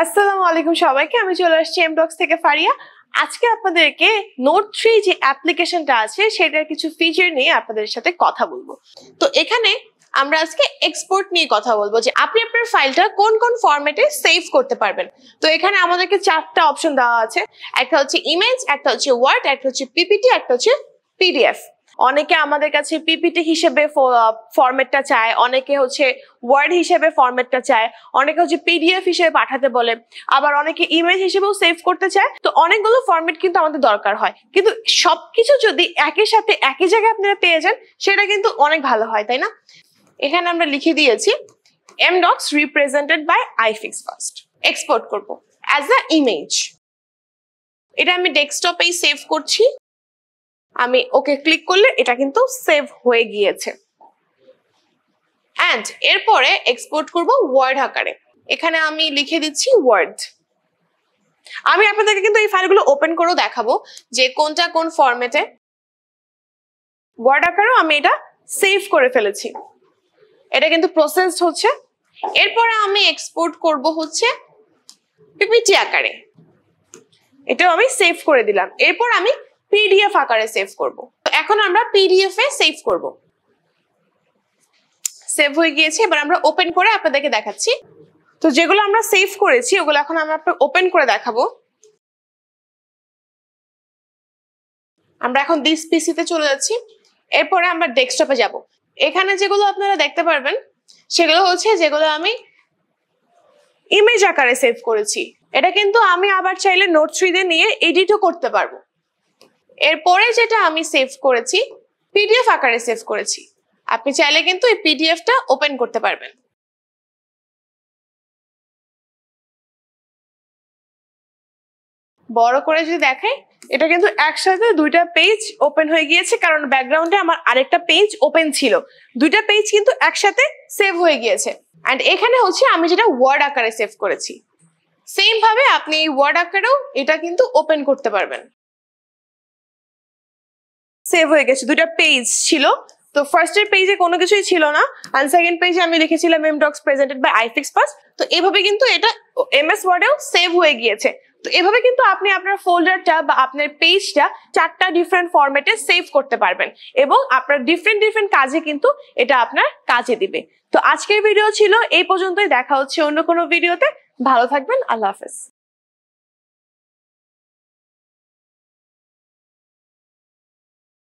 আসসালামু আলাইকুম সবাইকে, আমি চলে আসছি এমডক্স থেকে ফারিয়া। আজকে আপনাদেরকে নোট3 যে অ্যাপ্লিকেশনটা আছে সেটার কিছু ফিচার নিয়ে আপনাদের সাথে কথা বলবো। তো এখানে আমরা আজকে এক্সপোর্ট নিয়ে কথা বলবো, যে আপনি আপনার ফাইলটা কোন কোন ফরম্যাটে সেভ করতে পারবেন। তো এখানে আমাদেরকে 4টা অপশন দেওয়া আছে। একটা হচ্ছে ইমেজ, একটা হচ্ছে ওয়ার্ড, একটা হচ্ছে পিপিটি, একটা হচ্ছে পিডিএফ। অনেকে আমাদের কাছে পিপিটি হিসেবে ফরম্যাটটা চায়, অনেকে হচ্ছে ওয়ার্ড হিসেবে ফরম্যাটটা চায়, অনেকে হচ্ছে পিডিএফ হিসেবে পাঠাতে বলে, আবার অনেকে ইমেজ হিসেবেও সেভ করতে চায়। তো অনেকগুলো ফরম্যাট কিন্তু আমাদের দরকার হয়, কিন্তু সবকিছু যদি একই সাথে একই জায়গায় আপনারা পেয়ে যান সেটা কিন্তু অনেক ভালো হয়, তাই না? এখানে আমরা লিখে দিয়েছি এমডক্স রিপ্রেজেন্টেড বাই iFixFast। এক্সপোর্ট করব অ্যাজ আ ইমেজ। এটা আমি ডেস্কটপেই সেভ করছি। আমি ওকে ক্লিক করলে এটা কিন্তু সেভ হয়ে গিয়েছে। এন্ড এরপরে এক্সপোর্ট করব ওয়ার্ড আকারে। এখানে আমি লিখে দিচ্ছি ওয়ার্ড। আমি আপনাদেরকে কিন্তু এই ফাইলগুলো ওপেন করেও দেখাবো যে কোনটা কোন ফরম্যাটে। ওয়ার্ড আকারেও আমি এটা সেভ করে ফেলেছি, এটা কিন্তু প্রসেসড হচ্ছে। এরপরে আমি এক্সপোর্ট করব হচ্ছে পিপিটি আকারে, এটাও আমি সেভ করে দিলাম। এরপর আমি পিডিএফ আকারে সেভ করব। এখন আমরা পিডিএফ এ সেভ করব। সেভ হয়ে গিয়েছে, এবার আমরা ওপেন করে আপনাদেরকে দেখাচ্ছি। তো যেগুলো আমরা সেভ করেছি ওগুলো এখন আমরা ওপেন করে দেখাবো। আমরা এখন দিস পিসিতে চলে যাচ্ছি, এরপরে আমরা ডেস্কটপে যাব। এখানে যেগুলো আপনারা দেখতে পারবেন সেগুলো হচ্ছে যেগুলো আমি ইমেজ আকারে সেভ করেছি। এটা কিন্তু আমি আবার চাইলে নোট3 দিয়ে নিয়ে এডিটও করতে পারবো। এরপরে যেটা আমি সেভ করেছি পিডিএফ আকারে সেভ করেছি। আপনি চাইলে কিন্তু এই পিডিএফটা ওপেন করতে পারবেন। বড় করে যদি দেখাই, এটা কিন্তু একসাথে দুইটা পেজ ওপেন হয়ে গিয়েছে, কারণ ব্যাকগ্রাউন্ডে আমার আরেকটা পেজ ওপেন ছিল। দুইটা পেজ কিন্তু একসাথে সেভ হয়ে গিয়েছে। এন্ড এখানে হচ্ছে আমি যেটা ওয়ার্ড আকারে সেভ করেছি, সেম ভাবে আপনি এই ওয়ার্ড আকারেও এটা কিন্তু ওপেন করতে পারবেন। সেভ হয়ে গেছে, দুইটা পেজ ছিল। তো ফার্স্টের পেজে কোনো কিছুই ছিল না, আর সেকেন্ড পেজে আমি লিখেছিলাম এমডক্স প্রেজেন্টেড বাই iFixFast। তো এভাবে কিন্তু এটা এমএস ওয়ার্ডেও সেভ হয়ে গিয়েছে। তো এভাবে কিন্তু আপনি আপনার ফোল্ডারটা বা আপনার পেজটা 4টা ডিফারেন্ট ফরম্যাটে সেভ করতে পারবেন, এবং আপনার ডিফারেন্ট ডিফারেন্ট কাজে কিন্তু এটা আপনার কাজে দিবে। তো আজকের ভিডিও ছিল এই পর্যন্তই, দেখা হচ্ছে অন্য কোনো ভিডিওতে। ভালো থাকবেন, আল্লাহ হাফেজ।